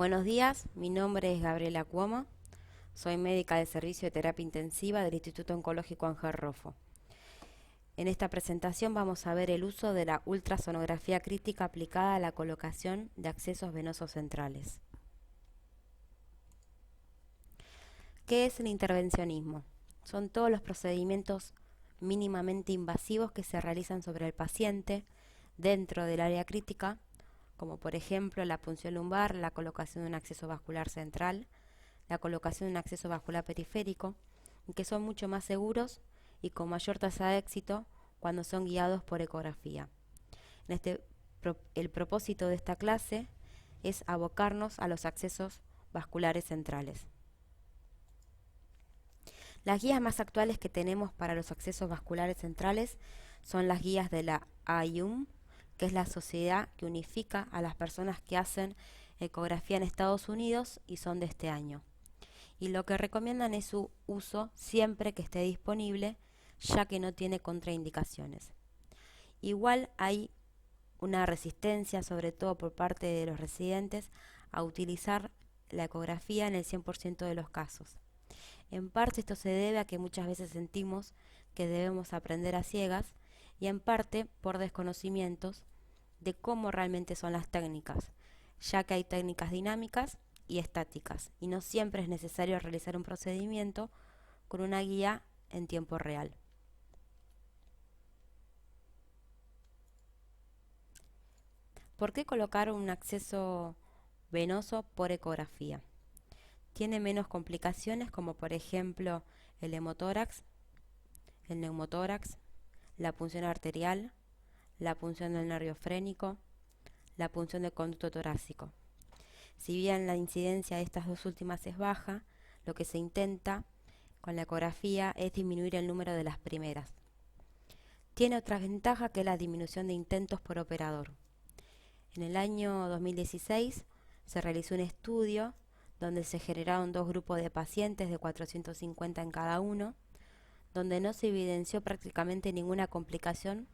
Buenos días, mi nombre es Gabriela Cuomo, soy médica del Servicio de Terapia Intensiva del Instituto Oncológico Ángel Roffo. En esta presentación vamos a ver el uso de la ultrasonografía crítica aplicada a la colocación de accesos venosos centrales. ¿Qué es el intervencionismo? Son todos los procedimientos mínimamente invasivos que se realizan sobre el paciente dentro del área crítica, como por ejemplo la punción lumbar, la colocación de un acceso vascular central, la colocación de un acceso vascular periférico, y que son mucho más seguros y con mayor tasa de éxito cuando son guiados por ecografía. El propósito de esta clase es abocarnos a los accesos vasculares centrales. Las guías más actuales que tenemos para los accesos vasculares centrales son las guías de la AIUM, que es la sociedad que unifica a las personas que hacen ecografía en Estados Unidos y son de este año. Y lo que recomiendan es su uso siempre que esté disponible, ya que no tiene contraindicaciones. Igual hay una resistencia, sobre todo por parte de los residentes, a utilizar la ecografía en el 100% de los casos. En parte esto se debe a que muchas veces sentimos que debemos aprender a ciegas y en parte por desconocimientos de cómo realmente son las técnicas, ya que hay técnicas dinámicas y estáticas y no siempre es necesario realizar un procedimiento con una guía en tiempo real. ¿Por qué colocar un acceso venoso por ecografía? Tiene menos complicaciones como por ejemplo el hemotórax, el neumotórax, la punción arterial, la punción del nervio frénico, la punción del conducto torácico. Si bien la incidencia de estas dos últimas es baja, lo que se intenta con la ecografía es disminuir el número de las primeras. Tiene otra ventaja que la disminución de intentos por operador. En el año 2016 se realizó un estudio donde se generaron dos grupos de pacientes de 450 en cada uno, donde no se evidenció prácticamente ninguna complicación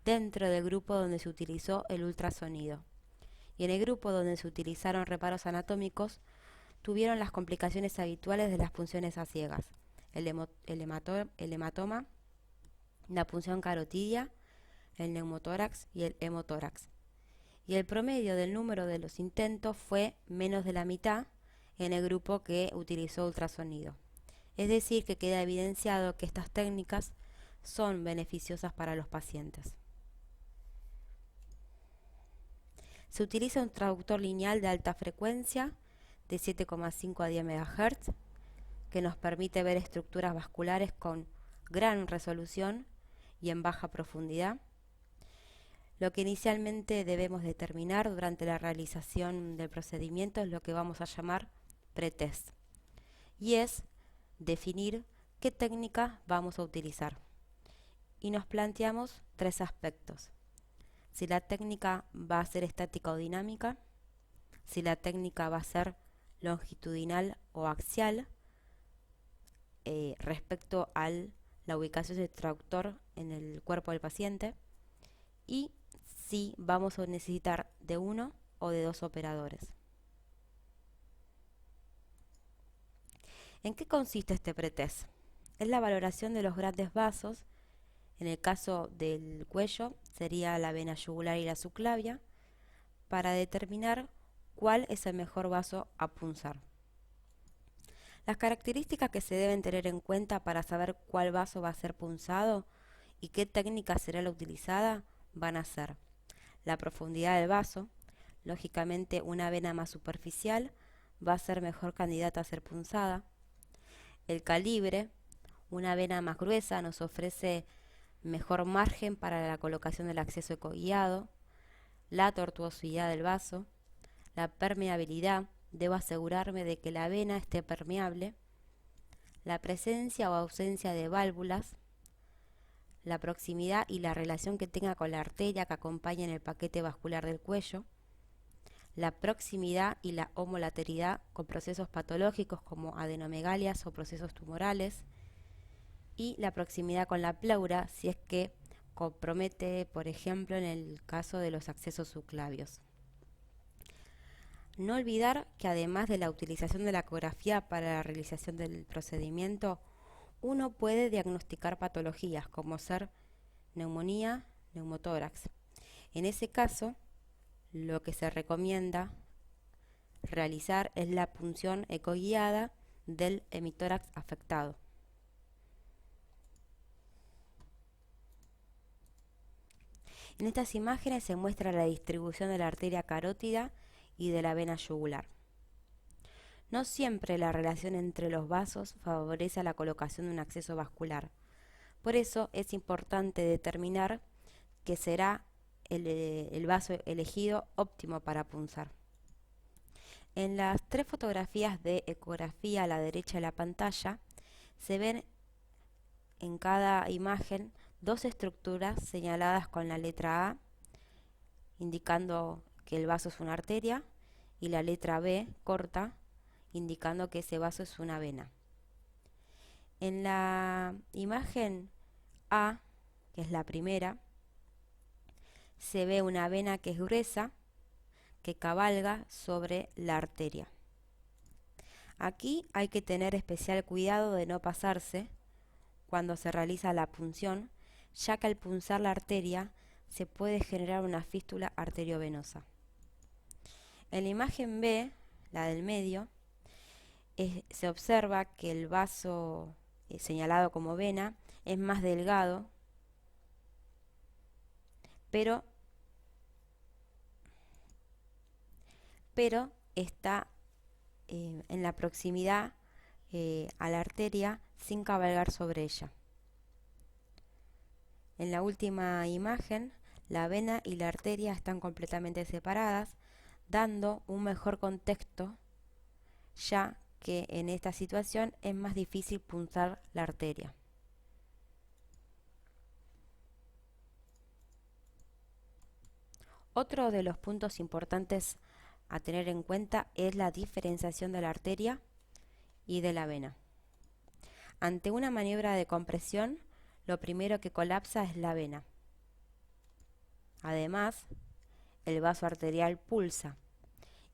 dentro del grupo donde se utilizó el ultrasonido. Y en el grupo donde se utilizaron reparos anatómicos, tuvieron las complicaciones habituales de las punciones a ciegas, el hematoma, la punción carotidia, el neumotórax y el hemotórax. Y el promedio del número de los intentos fue menos de la mitad en el grupo que utilizó ultrasonido. Es decir, que queda evidenciado que estas técnicas son beneficiosas para los pacientes. Se utiliza un traductor lineal de alta frecuencia de 7,5 a 10 MHz que nos permite ver estructuras vasculares con gran resolución y en baja profundidad. Lo que inicialmente debemos determinar durante la realización del procedimiento es lo que vamos a llamar pretest, y es definir qué técnica vamos a utilizar. Y nos planteamos tres aspectos: si la técnica va a ser estática o dinámica, si la técnica va a ser longitudinal o axial, respecto a la ubicación del traductor en el cuerpo del paciente, y si vamos a necesitar de uno o de dos operadores. ¿En qué consiste este pretest? Es la valoración de los grandes vasos. En el caso del cuello sería la vena yugular y la subclavia, para determinar cuál es el mejor vaso a punzar. Las características que se deben tener en cuenta para saber cuál vaso va a ser punzado y qué técnica será la utilizada van a ser la profundidad del vaso. Lógicamente, una vena más superficial va a ser mejor candidata a ser punzada. El calibre, una vena más gruesa nos ofrece mejor margen para la colocación del acceso ecoguiado. La tortuosidad del vaso, la permeabilidad, debo asegurarme de que la vena esté permeable, la presencia o ausencia de válvulas, la proximidad y la relación que tenga con la arteria que acompaña en el paquete vascular del cuello, la proximidad y la homolateridad con procesos patológicos como adenomegalias o procesos tumorales, y la proximidad con la pleura si es que compromete, por ejemplo, en el caso de los accesos subclavios. No olvidar que además de la utilización de la ecografía para la realización del procedimiento, uno puede diagnosticar patologías como ser neumonía, neumotórax. En ese caso, lo que se recomienda realizar es la punción ecoguiada del hemitórax afectado. En estas imágenes se muestra la distribución de la arteria carótida y de la vena yugular. No siempre la relación entre los vasos favorece la colocación de un acceso vascular. Por eso es importante determinar que será el vaso elegido óptimo para punzar. En las tres fotografías de ecografía a la derecha de la pantalla se ven en cada imagen dos estructuras señaladas con la letra A, indicando que el vaso es una arteria, y la letra B, corta, indicando que ese vaso es una vena. En la imagen A, que es la primera, se ve una vena que es gruesa, que cabalga sobre la arteria. Aquí hay que tener especial cuidado de no pasarse cuando se realiza la punción, ya que al punzar la arteria se puede generar una fístula arteriovenosa. En la imagen B, la del medio, se observa que el vaso señalado como vena es más delgado, pero está en la proximidad a la arteria sin cabalgar sobre ella. En la última imagen, la vena y la arteria están completamente separadas, dando un mejor contexto, ya que en esta situación es más difícil punzar la arteria. Otro de los puntos importantes a tener en cuenta es la diferenciación de la arteria y de la vena. Ante una maniobra de compresión, lo primero que colapsa es la vena. Además, el vaso arterial pulsa.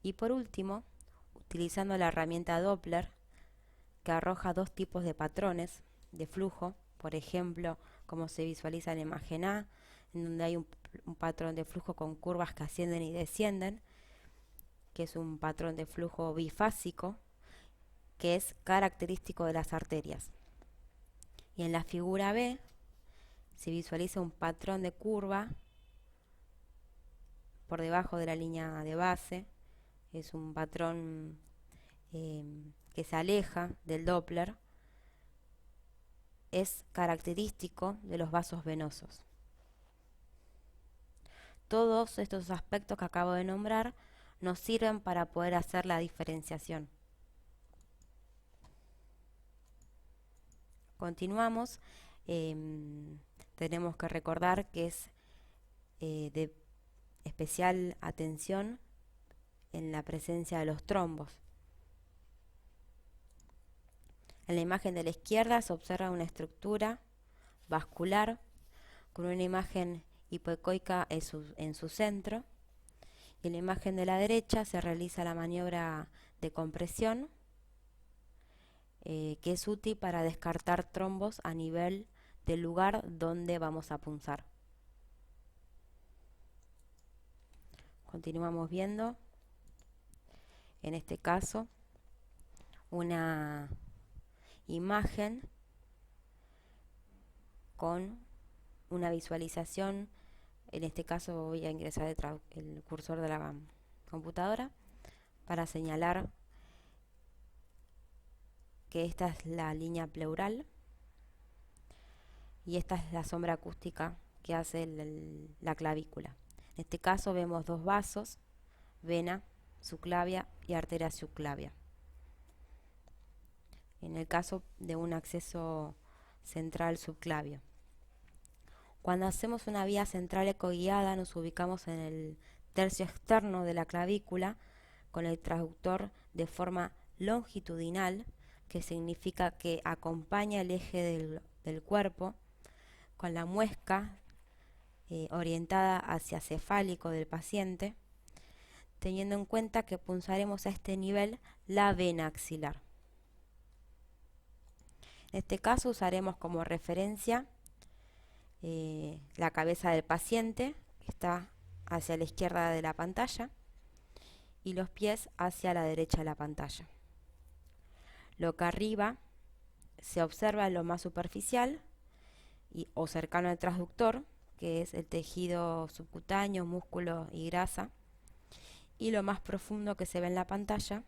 Y por último, utilizando la herramienta Doppler, que arroja dos tipos de patrones de flujo, por ejemplo, como se visualiza en la imagen A, en donde hay un patrón de flujo con curvas que ascienden y descienden, que es un patrón de flujo bifásico, que es característico de las arterias. Y en la figura B se visualiza un patrón de curva por debajo de la línea de base. Es un patrón que se aleja del Doppler. Es característico de los vasos venosos. Todos estos aspectos que acabo de nombrar nos sirven para poder hacer la diferenciación. Continuamos. Tenemos que recordar que es de especial atención en la presencia de los trombos. En la imagen de la izquierda se observa una estructura vascular con una imagen hipoecoica en su centro, y en la imagen de la derecha se realiza la maniobra de compresión, que es útil para descartar trombos a nivel del lugar donde vamos a punzar. Continuamos viendo, en este caso, una imagen con una visualización. En este caso voy a ingresar el cursor de la computadora para señalar que esta es la línea pleural y esta es la sombra acústica que hace la clavícula. En este caso vemos dos vasos, vena subclavia y arteria subclavia. En el caso de un acceso central subclavio. Cuando hacemos una vía central ecoguiada nos ubicamos en el tercio externo de la clavícula con el transductor de forma longitudinal, que significa que acompaña el eje del cuerpo, con la muesca orientada hacia cefálico del paciente. teniendo en cuenta que punzaremos a este nivel la vena axilar. En este caso usaremos como referencia la cabeza del paciente, que está hacia la izquierda de la pantalla, y los pies hacia la derecha de la pantalla. Lo que arriba se observa es lo más superficial o cercano al transductor, que es el tejido subcutáneo, músculo y grasa, y lo más profundo que se ve en la pantalla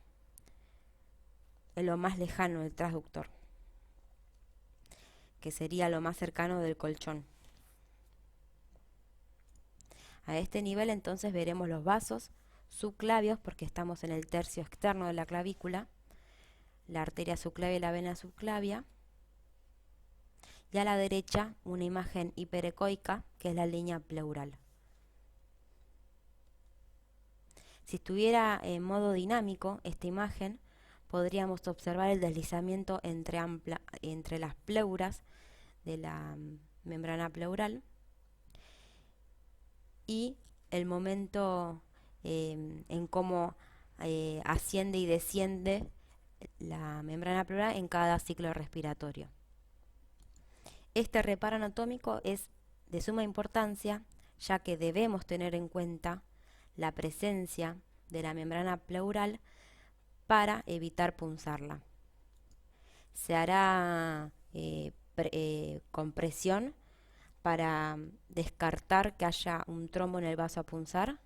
es lo más lejano del transductor, que sería lo más cercano del colchón. A este nivel entonces veremos los vasos subclavios, porque estamos en el tercio externo de la clavícula, la arteria subclavia y la vena subclavia, y a la derecha una imagen hiperecoica, que es la línea pleural. Si estuviera en modo dinámico esta imagen, podríamos observar el deslizamiento entre las pleuras de la membrana pleural y el momento en cómo asciende y desciende la membrana pleural en cada ciclo respiratorio. Este reparo anatómico es de suma importancia, ya que debemos tener en cuenta la presencia de la membrana pleural para evitar punzarla. Se hará compresión para descartar que haya un trombo en el vaso a punzar,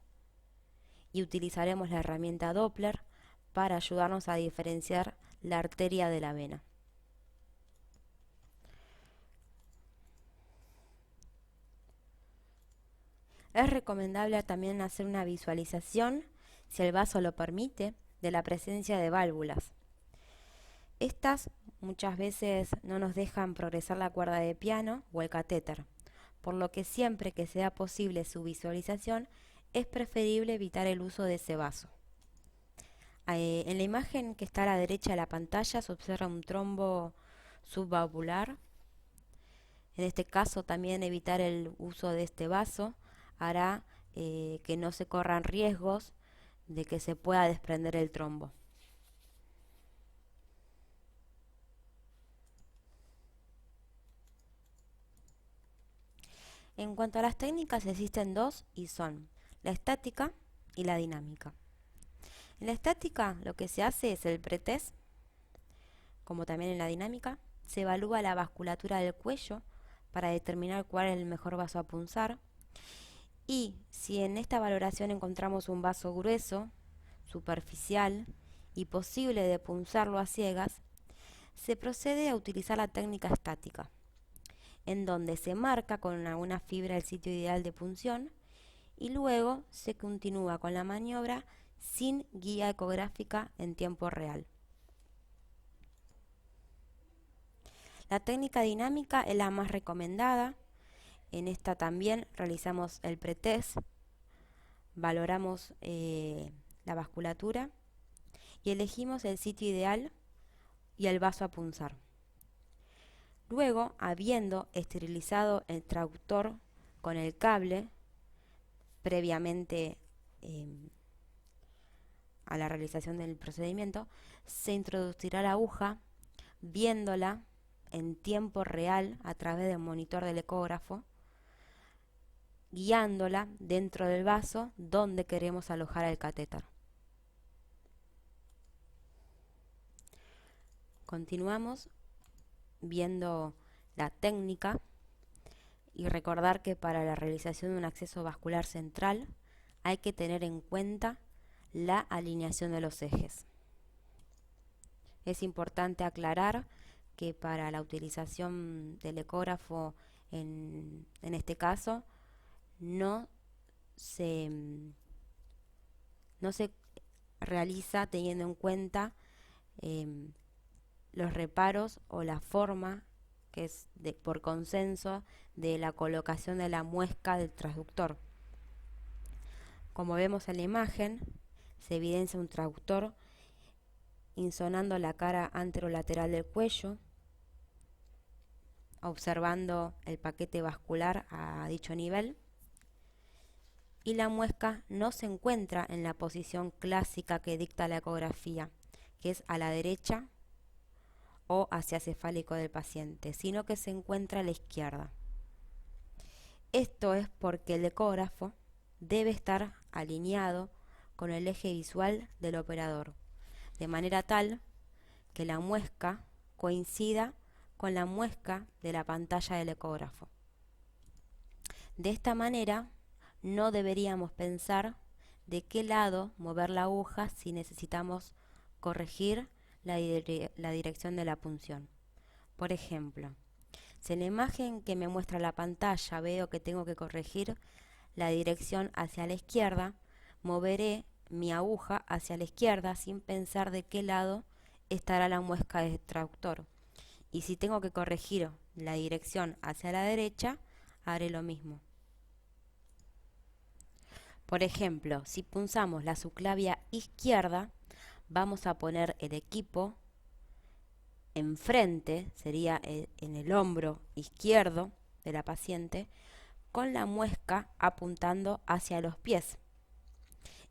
y utilizaremos la herramienta Doppler para ayudarnos a diferenciar la arteria de la vena. Es recomendable también hacer una visualización, si el vaso lo permite, de la presencia de válvulas. Estas muchas veces no nos dejan progresar la cuerda de piano o el catéter, por lo que siempre que sea posible su visualización, es preferible evitar el uso de ese vaso. En la imagen que está a la derecha de la pantalla se observa un trombo subvalvular. En este caso también evitar el uso de este vaso hará que no se corran riesgos de que se pueda desprender el trombo. En cuanto a las técnicas, existen dos y son la estática y la dinámica. En la estática lo que se hace es el pretest, como también en la dinámica. Se evalúa la vasculatura del cuello para determinar cuál es el mejor vaso a punzar, y si en esta valoración encontramos un vaso grueso, superficial y posible de punzarlo a ciegas, se procede a utilizar la técnica estática, en donde se marca con una fibra el sitio ideal de punción y luego se continúa con la maniobra sin guía ecográfica en tiempo real. La técnica dinámica es la más recomendada. En esta también realizamos el pretest, valoramos la vasculatura y elegimos el sitio ideal y el vaso a punzar. Luego, habiendo esterilizado el traductor con el cable previamente a la realización del procedimiento, se introducirá la aguja viéndola en tiempo real a través del monitor del ecógrafo, guiándola dentro del vaso donde queremos alojar el catéter. Continuamos viendo la técnica y recordar que para la realización de un acceso vascular central hay que tener en cuenta la alineación de los ejes. Es importante aclarar que para la utilización del ecógrafo en este caso no se realiza teniendo en cuenta los reparos o la forma que es por consenso de la colocación de la muesca del transductor. Como vemos en la imagen, se evidencia un transductor insonando la cara anterolateral del cuello, observando el paquete vascular a dicho nivel, y la muesca no se encuentra en la posición clásica que dicta la ecografía, que es a la derecha o hacia cefálico del paciente, sino que se encuentra a la izquierda. Esto es porque el ecógrafo debe estar alineado con el eje visual del operador, de manera tal que la muesca coincida con la muesca de la pantalla del ecógrafo. De esta manera, no deberíamos pensar de qué lado mover la aguja si necesitamos corregir la dirección de la punción. Por ejemplo, si en la imagen que me muestra la pantalla veo que tengo que corregir la dirección hacia la izquierda, moveré mi aguja hacia la izquierda sin pensar de qué lado estará la muesca de traductor. Y si tengo que corregir la dirección hacia la derecha, haré lo mismo. Por ejemplo, si punzamos la subclavia izquierda, vamos a poner el equipo enfrente, sería en el hombro izquierdo de la paciente, con la muesca apuntando hacia los pies.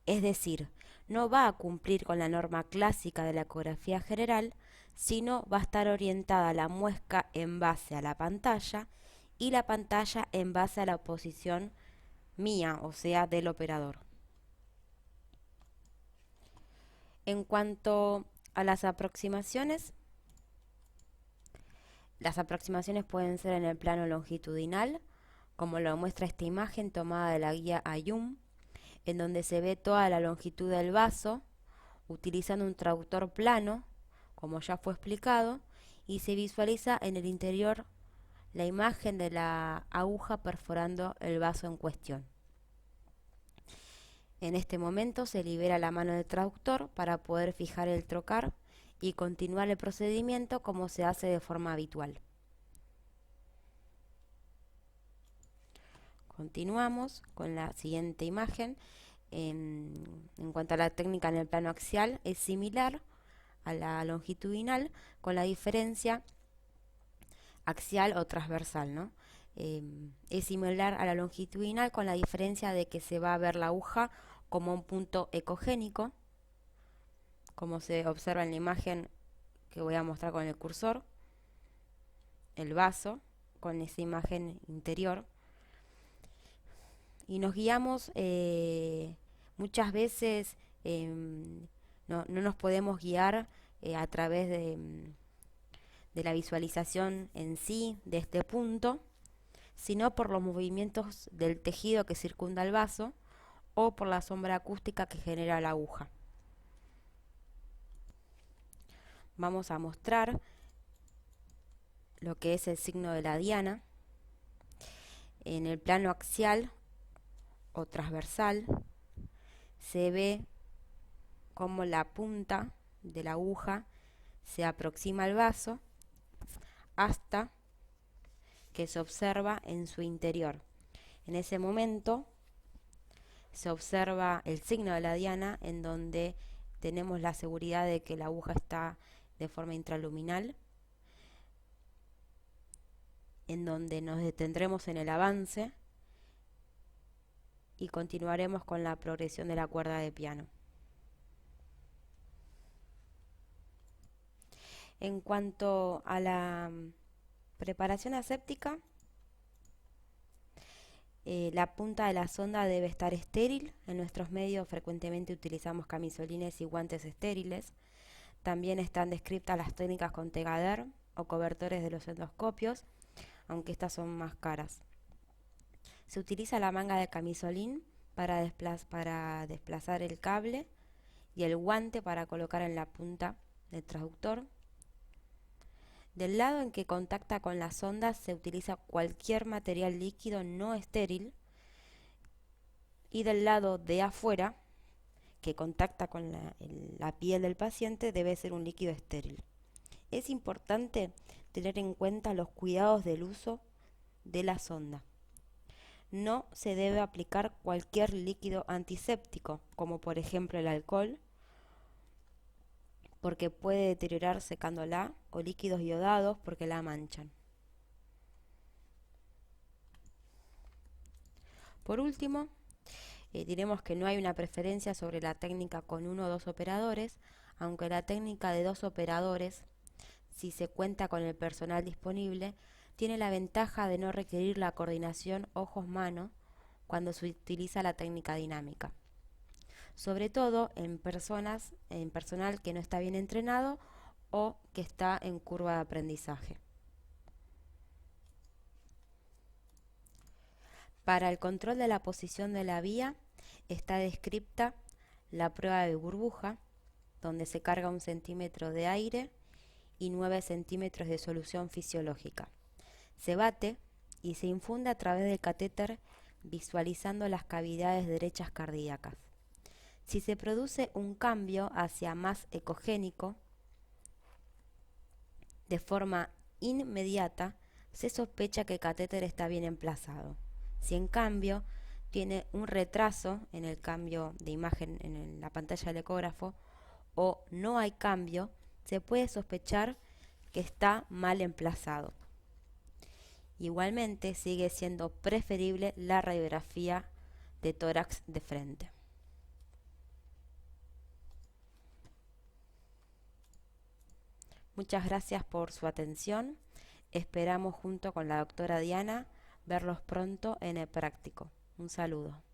Es decir, no va a cumplir con la norma clásica de la ecografía general, sino va a estar orientada la muesca en base a la pantalla y la pantalla en base a la posición mía, o sea, del operador. En cuanto a las aproximaciones pueden ser en el plano longitudinal, como lo muestra esta imagen tomada de la guía AYUM, en donde se ve toda la longitud del vaso, utilizando un traductor plano, como ya fue explicado, y se visualiza en el interior la imagen de la aguja perforando el vaso en cuestión. En este momento se libera la mano del traductor para poder fijar el trocar y continuar el procedimiento como se hace de forma habitual. Continuamos con la siguiente imagen. En cuanto a la técnica en el plano axial, es similar a la longitudinal, con la diferencia axial o transversal, ¿no? Es similar a la longitudinal con la diferencia de que se va a ver la aguja como un punto ecogénico, como se observa en la imagen que voy a mostrar con el cursor, el vaso con esa imagen interior. Y nos guiamos muchas veces, no nos podemos guiar a través de la visualización en sí de este punto, sino por los movimientos del tejido que circunda el vaso o por la sombra acústica que genera la aguja. Vamos a mostrar lo que es el signo de la diana. En el plano axial o transversal se ve cómo la punta de la aguja se aproxima al vaso hasta que se observa en su interior. En ese momento se observa el signo de la diana, en donde tenemos la seguridad de que la aguja está de forma intraluminal, en donde nos detendremos en el avance y continuaremos con la progresión de la cuerda de piano. En cuanto a la preparación aséptica, la punta de la sonda debe estar estéril. En nuestros medios frecuentemente utilizamos camisolines y guantes estériles. También están descritas las técnicas con Tegader o cobertores de los endoscopios, aunque estas son más caras. Se utiliza la manga de camisolín para desplazar el cable y el guante para colocar en la punta del traductor. Del lado en que contacta con la sonda se utiliza cualquier material líquido no estéril, y del lado de afuera, que contacta con la piel del paciente, debe ser un líquido estéril. Es importante tener en cuenta los cuidados del uso de la sonda. No se debe aplicar cualquier líquido antiséptico, como por ejemplo el alcohol, porque puede deteriorar secándola, o líquidos iodados porque la manchan. Por último, diremos que no hay una preferencia sobre la técnica con uno o dos operadores, aunque la técnica de dos operadores, si se cuenta con el personal disponible, tiene la ventaja de no requerir la coordinación ojos-mano cuando se utiliza la técnica dinámica, sobre todo en personal que no está bien entrenado o que está en curva de aprendizaje. Para el control de la posición de la vía está descripta la prueba de burbuja, donde se carga 1 centímetro de aire y 9 centímetros de solución fisiológica. Se bate y se infunde a través del catéter visualizando las cavidades derechas cardíacas. Si se produce un cambio hacia más ecogénico, de forma inmediata, se sospecha que el catéter está bien emplazado. Si en cambio tiene un retraso en el cambio de imagen en la pantalla del ecógrafo o no hay cambio, se puede sospechar que está mal emplazado. Igualmente sigue siendo preferible la radiografía de tórax de frente. Muchas gracias por su atención. Esperamos junto con la doctora Diana verlos pronto en el práctico. Un saludo.